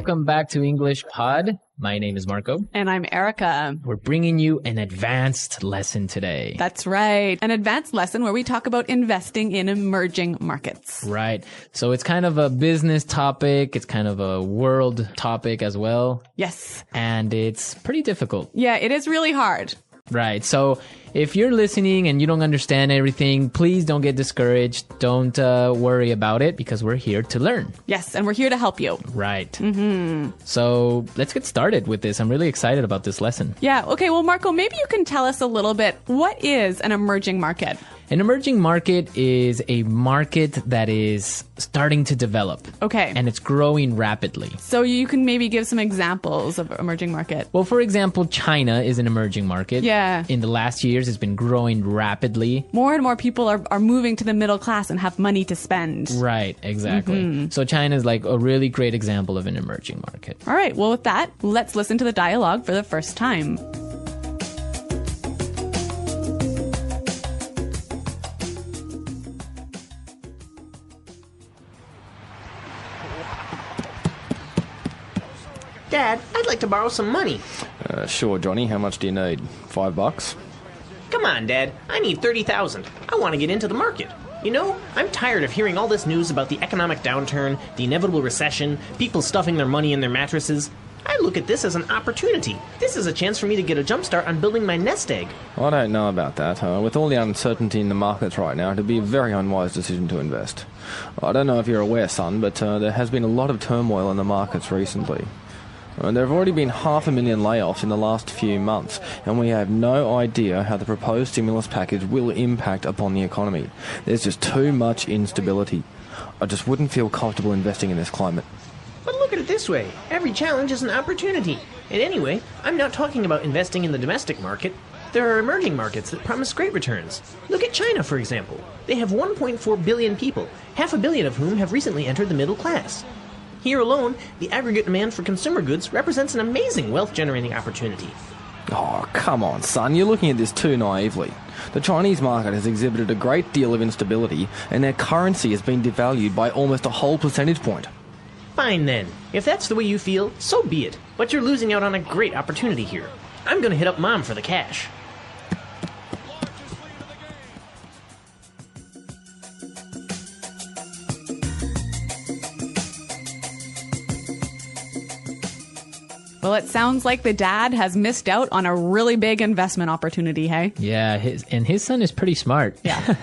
welcome back to English Pod. My name is Marco. And I'm Erica. We're bringing you an advanced lesson today. That's right. An advanced lesson where we talk about investing in emerging markets. Right. So it's kind of a business topic. It's kind of a world topic as well. Yes. And it's pretty difficult. Yeah, it is really hard. Right. So if you're listening and you don't understand everything, please don't get discouraged. Don't worry about it because we're here to learn. Yes, and we're here to help you. Right. Mm-hmm. So let's get started with this. I'm really excited about this lesson. Yeah. Okay. Well, Marco, maybe you can tell us a little bit. What is an emerging market? An emerging market is a market that is starting to develop. Okay. And it's growing rapidly. So you can maybe give some examples of emerging market. Well, for example, China is an emerging market. Yeah. In the last years, it's been growing rapidly. More and more people are moving to the middle class and have money to spend. Right, exactly. Mm-hmm. So China is like a really great example of an emerging market. All right. Well, with that, let's listen to the dialogue for the first time. Dad, I'd like to borrow some money. Sure, Johnny. How much do you need? $5? Come on, Dad. I need $30,000. I want to get into the market. You know, I'm tired of hearing all this news about the economic downturn, the inevitable recession, people stuffing their money in their mattresses. I look at this as an opportunity. This is a chance for me to get a jump start on building my nest egg. I don't know about that. With all the uncertainty in the markets right now, it'd be a very unwise decision to invest. I don't know if you're aware, son, but there has been a lot of turmoil in the markets recently. There have already been 500,000 layoffs in the last few months, and we have no idea how the proposed stimulus package will impact upon the economy. There's just too much instability. I just wouldn't feel comfortable investing in this climate. But look at it this way. Every challenge is an opportunity. And anyway, I'm not talking about investing in the domestic market. There are emerging markets that promise great returns. Look at China, for example. They have 1.4 billion people, 500 million of whom have recently entered the middle class. Here alone, the aggregate demand for consumer goods represents an amazing wealth-generating opportunity. Oh, come on, son. You're looking at this too naively. The Chinese market has exhibited a great deal of instability, and their currency has been devalued by almost a whole percentage point. Fine then. If that's the way you feel, so be it. But you're losing out on a great opportunity here. I'm gonna hit up Mom for the cash. Well, it sounds like the dad has missed out on a really big investment opportunity, hey? Yeah, his son is pretty smart. Yeah.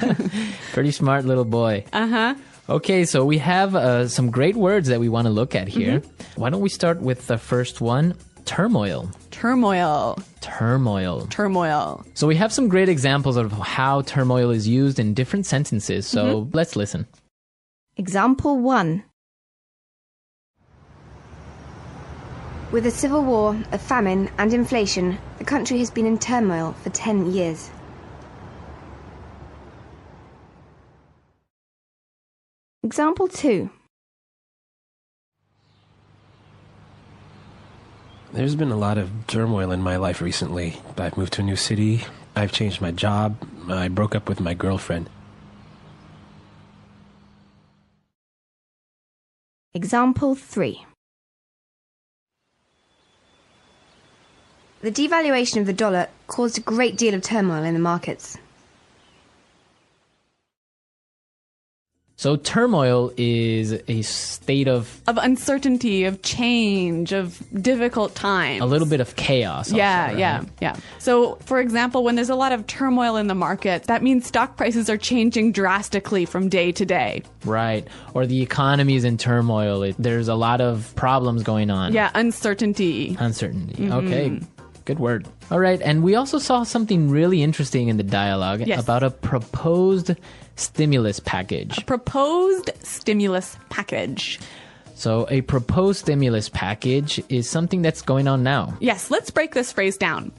Pretty smart little boy. Uh-huh. Okay, so we have some great words that we want to look at here. Mm-hmm. Why don't we start with the first one? Turmoil. Turmoil. Turmoil. Turmoil. So we have some great examples of how turmoil is used in different sentences, so let's listen. Example 1. With a civil war, a famine, and inflation, the country has been in turmoil for 10 years. Example 2. There's been a lot of turmoil in my life recently. I've moved to a new city, I've changed my job, I broke up with my girlfriend. Example 3. The devaluation of the dollar caused a great deal of turmoil in the markets. So turmoil is a state of uncertainty, of change, of difficult times. A little bit of chaos. Also, Yeah. So, for example, when there's a lot of turmoil in the market, that means stock prices are changing drastically from day to day. Right. Or the economy is in turmoil. There's a lot of problems going on. Yeah, uncertainty. Uncertainty. Okay. Good word. All right. And we also saw something really interesting in the dialogue about a proposed stimulus package. A proposed stimulus package. So a proposed stimulus package is something that's going on now. Yes, let's break this phrase down.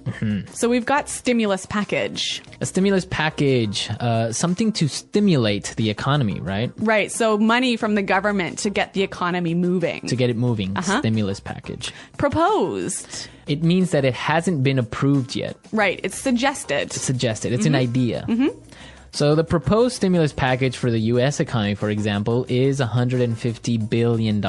So we've got stimulus package. A stimulus package, something to stimulate the economy, right? Right, so money from the government to get the economy moving. To get it moving, stimulus package. Proposed. It means that it hasn't been approved yet. Right, it's suggested. It's suggested. It's an idea. So the proposed stimulus package for the U.S. economy, for example, is $150 billion.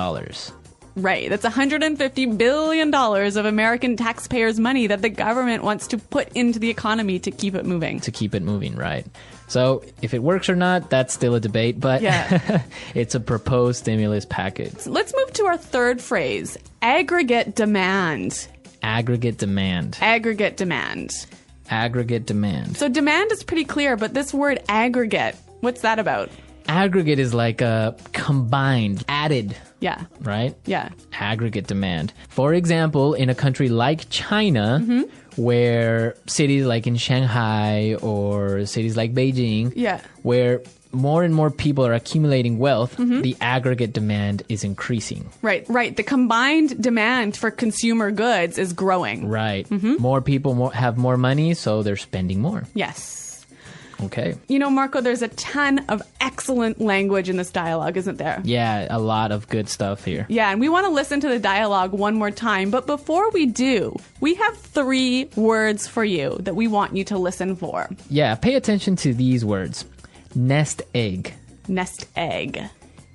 Right. That's $150 billion of American taxpayers' money that the government wants to put into the economy to keep it moving. To keep it moving, right. So if it works or not, that's still a debate, but yeah. It's a proposed stimulus package. So let's move to our third phrase, aggregate demand. Aggregate demand. Aggregate demand. Aggregate demand. So demand is pretty clear, but this word aggregate, what's that about? Aggregate is like a combined, added. Yeah. Right? Yeah. Aggregate demand. For example, in a country like China, where cities like in Shanghai or cities like Beijing, where more and more people are accumulating wealth, the aggregate demand is increasing. Right. The combined demand for consumer goods is growing. Right. More people have more money, so they're spending more. Yes. Okay. You know, Marco, there's a ton of excellent language in this dialogue, isn't there? Yeah, a lot of good stuff here. Yeah, and we want to listen to the dialogue one more time. But before we do, we have 3 words for you that we want you to listen for. Yeah, pay attention to these words. Nest egg. Nest egg.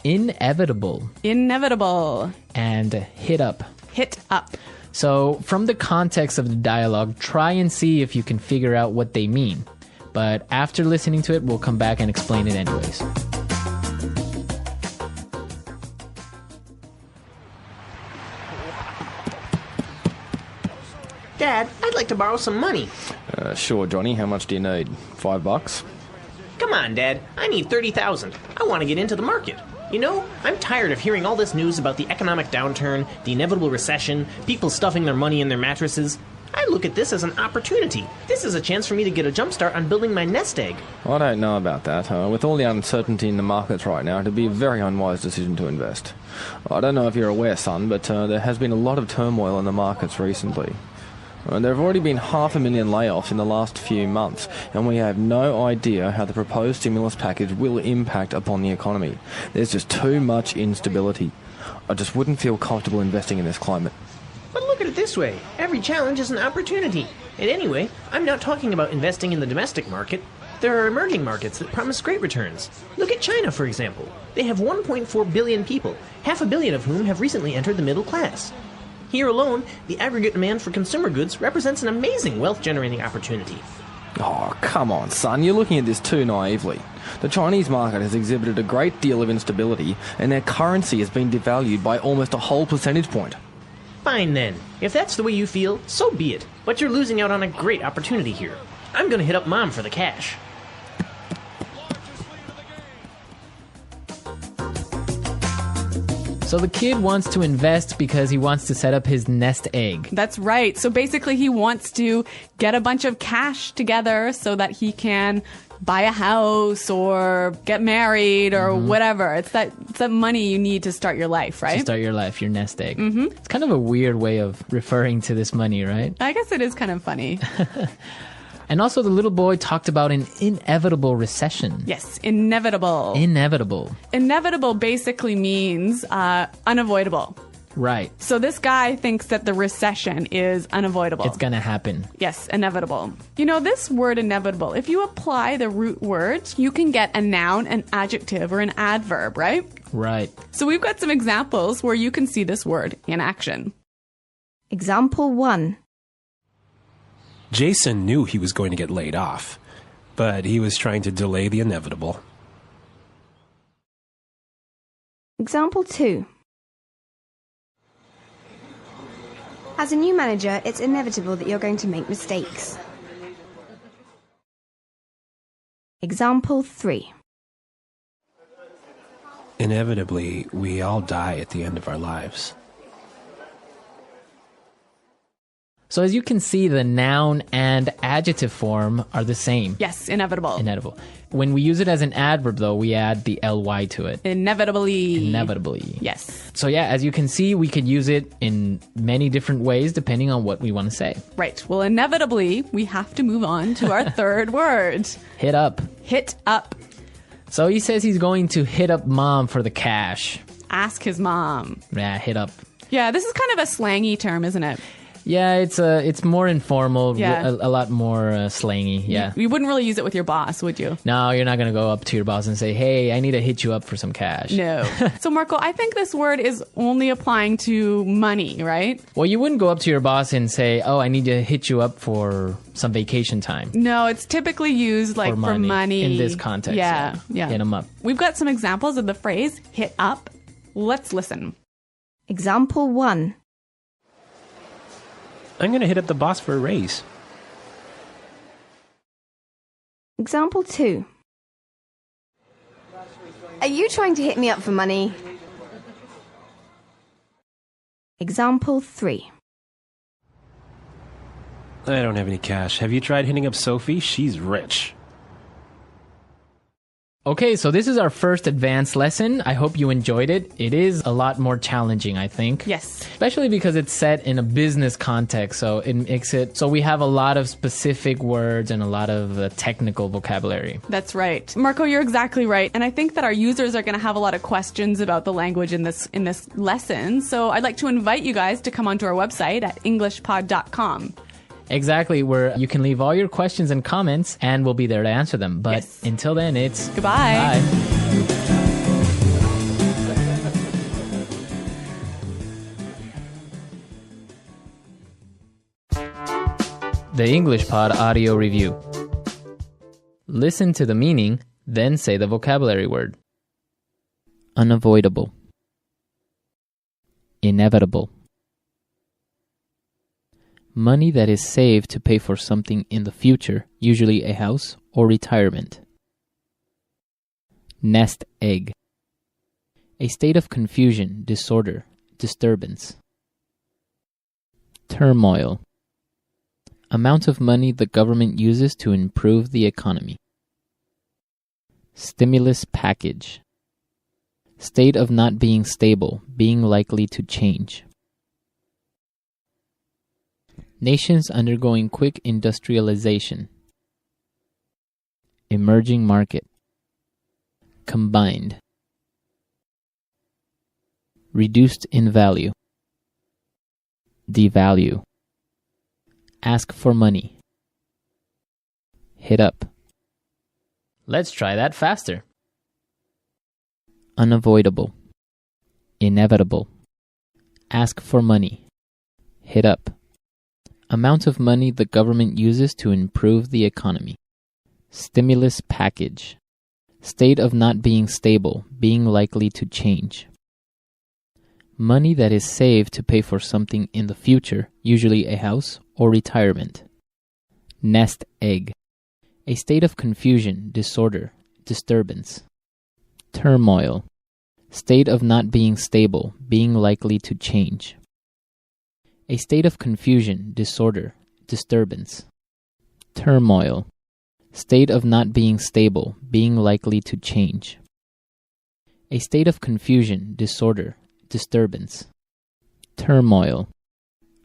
Inevitable. Inevitable. And hit up. Hit up. So, from the context of the dialogue, try and see if you can figure out what they mean. But after listening to it, we'll come back and explain it anyways. Dad, I'd like to borrow some money. Sure, Johnny. How much do you need? $5? Come on, Dad. I need $30,000. I want to get into the market. You know, I'm tired of hearing all this news about the economic downturn, the inevitable recession, people stuffing their money in their mattresses. I look at this as an opportunity. This is a chance for me to get a jump start on building my nest egg. I don't know about that. With all the uncertainty in the markets right now, it'd be a very unwise decision to invest. I don't know if you're aware, son, but there has been a lot of turmoil in the markets recently. There have already been 500,000 layoffs in the last few months, and we have no idea how the proposed stimulus package will impact upon the economy. There's just too much instability. I just wouldn't feel comfortable investing in this climate. But look at it this way. Every challenge is an opportunity. And anyway, I'm not talking about investing in the domestic market. There are emerging markets that promise great returns. Look at China, for example. They have 1.4 billion people, 500 million of whom have recently entered the middle class. Here alone, the aggregate demand for consumer goods represents an amazing wealth-generating opportunity. Oh, come on, son. You're looking at this too naively. The Chinese market has exhibited a great deal of instability, and their currency has been devalued by almost a whole percentage point. Fine then. If that's the way you feel, so be it. But you're losing out on a great opportunity here. I'm gonna hit up Mom for the cash. So the kid wants to invest because he wants to set up his nest egg. That's right. So basically he wants to get a bunch of cash together so that he can buy a house or get married or whatever. It's that money you need to start your life, right? To start your life, your nest egg. It's kind of a weird way of referring to this money, right? I guess it is kind of funny. And also the little boy talked about an inevitable recession. Yes, inevitable. Inevitable. Inevitable basically means unavoidable. Right. So this guy thinks that the recession is unavoidable. It's gonna happen. Yes, inevitable. You know, this word inevitable, if you apply the root word, you can get a noun, an adjective, or an adverb, right? Right. So we've got some examples where you can see this word in action. Example 1. Jason knew he was going to get laid off, but he was trying to delay the inevitable. Example 2. As a new manager, it's inevitable that you're going to make mistakes. Example 3. Inevitably, we all die at the end of our lives. So as you can see, the noun and adjective form are the same. Yes, inevitable. Inevitable. When we use it as an adverb, though, we add the ly to it. Inevitably. Inevitably. Yes. So yeah, as you can see, we could use it in many different ways depending on what we want to say. Right. Well, inevitably, we have to move on to our third word. Hit up. Hit up. So he says he's going to hit up Mom for the cash. Ask his mom. Yeah, hit up. Yeah, this is kind of a slangy term, isn't it? Yeah, it's more informal, Yeah. a lot more slangy. Yeah. You wouldn't really use it with your boss, would you? No, you're not going to go up to your boss and say, hey, I need to hit you up for some cash. No. So, Marco, I think this word is only applying to money, right? Well, you wouldn't go up to your boss and say, oh, I need to hit you up for some vacation time. No, it's typically used like for money. In this context. Yeah. Hit them up. We've got some examples of the phrase hit up. Let's listen. Example 1. I'm going to hit up the boss for a raise. Example 2. Are you trying to hit me up for money? Example 3. I don't have any cash. Have you tried hitting up Sophie? She's rich. Okay, so this is our first advanced lesson. I hope you enjoyed it. It is a lot more challenging, I think. Yes. Especially because it's set in a business context, so it makes it so we have a lot of specific words and a lot of technical vocabulary. That's right. Marco, you're exactly right. And I think that our users are going to have a lot of questions about the language in this lesson. So I'd like to invite you guys to come onto our website at englishpod.com. Exactly, where you can leave all your questions and comments, and we'll be there to answer them. But until then, it's goodbye. Bye. The English Pod Audio Review. Listen to the meaning, then say the vocabulary word. Unavoidable. Inevitable. Money that is saved to pay for something in the future, usually a house or retirement. Nest egg. A state of confusion, disorder, disturbance. Turmoil. Amount of money the government uses to improve the economy. Stimulus package. State of not being stable, being likely to change. Nations undergoing quick industrialization. Emerging market. Combined. Reduced in value. Devalue. Ask for money. Hit up. Let's try that faster. Unavoidable. Inevitable. Ask for money. Hit up. Amount of money the government uses to improve the economy. Stimulus package. State of not being stable, being likely to change. Money that is saved to pay for something in the future, usually a house or retirement. Nest egg. A state of confusion, disorder, disturbance. Turmoil. State of not being stable, being likely to change. A state of confusion, disorder, disturbance. Turmoil. State of not being stable, being likely to change. A state of confusion, disorder, disturbance. Turmoil.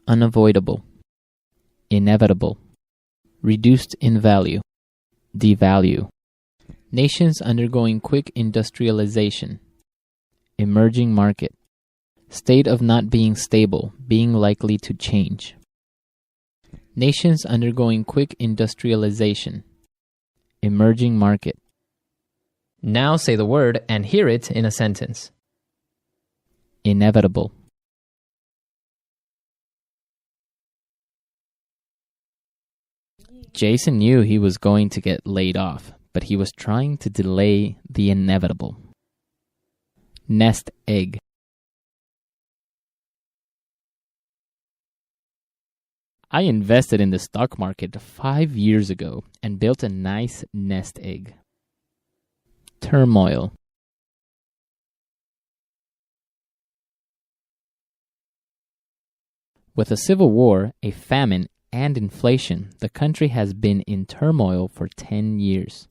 Unavoidable. Inevitable. Reduced in value. Devalue. Nations undergoing quick industrialization. Emerging market. State of not being stable, being likely to change. Nations undergoing quick industrialization. Emerging market. Now say the word and hear it in a sentence. Inevitable. Jason knew he was going to get laid off, but he was trying to delay the inevitable. Nest egg. I invested in the stock market 5 years ago and built a nice nest egg. Turmoil. With a civil war, a famine, and inflation, the country has been in turmoil for 10 years.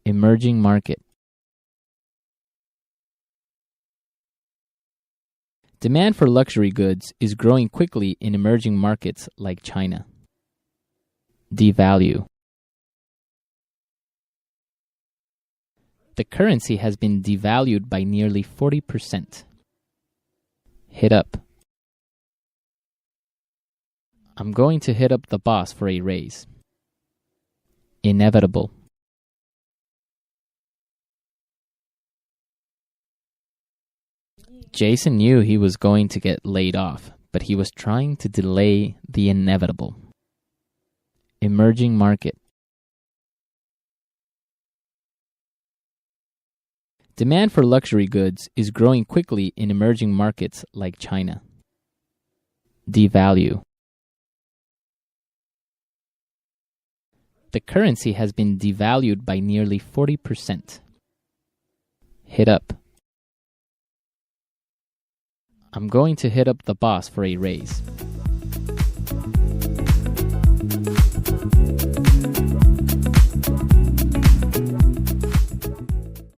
Emerging market. Demand for luxury goods is growing quickly in emerging markets like China. Devalue. The currency has been devalued by nearly 40%. Hit up. I'm going to hit up the boss for a raise. Inevitable. Jason knew he was going to get laid off, but he was trying to delay the inevitable. Emerging market. Demand for luxury goods is growing quickly in emerging markets like China. Devalue. The currency has been devalued by nearly 40%. Hit up. I'm going to hit up the boss for a raise.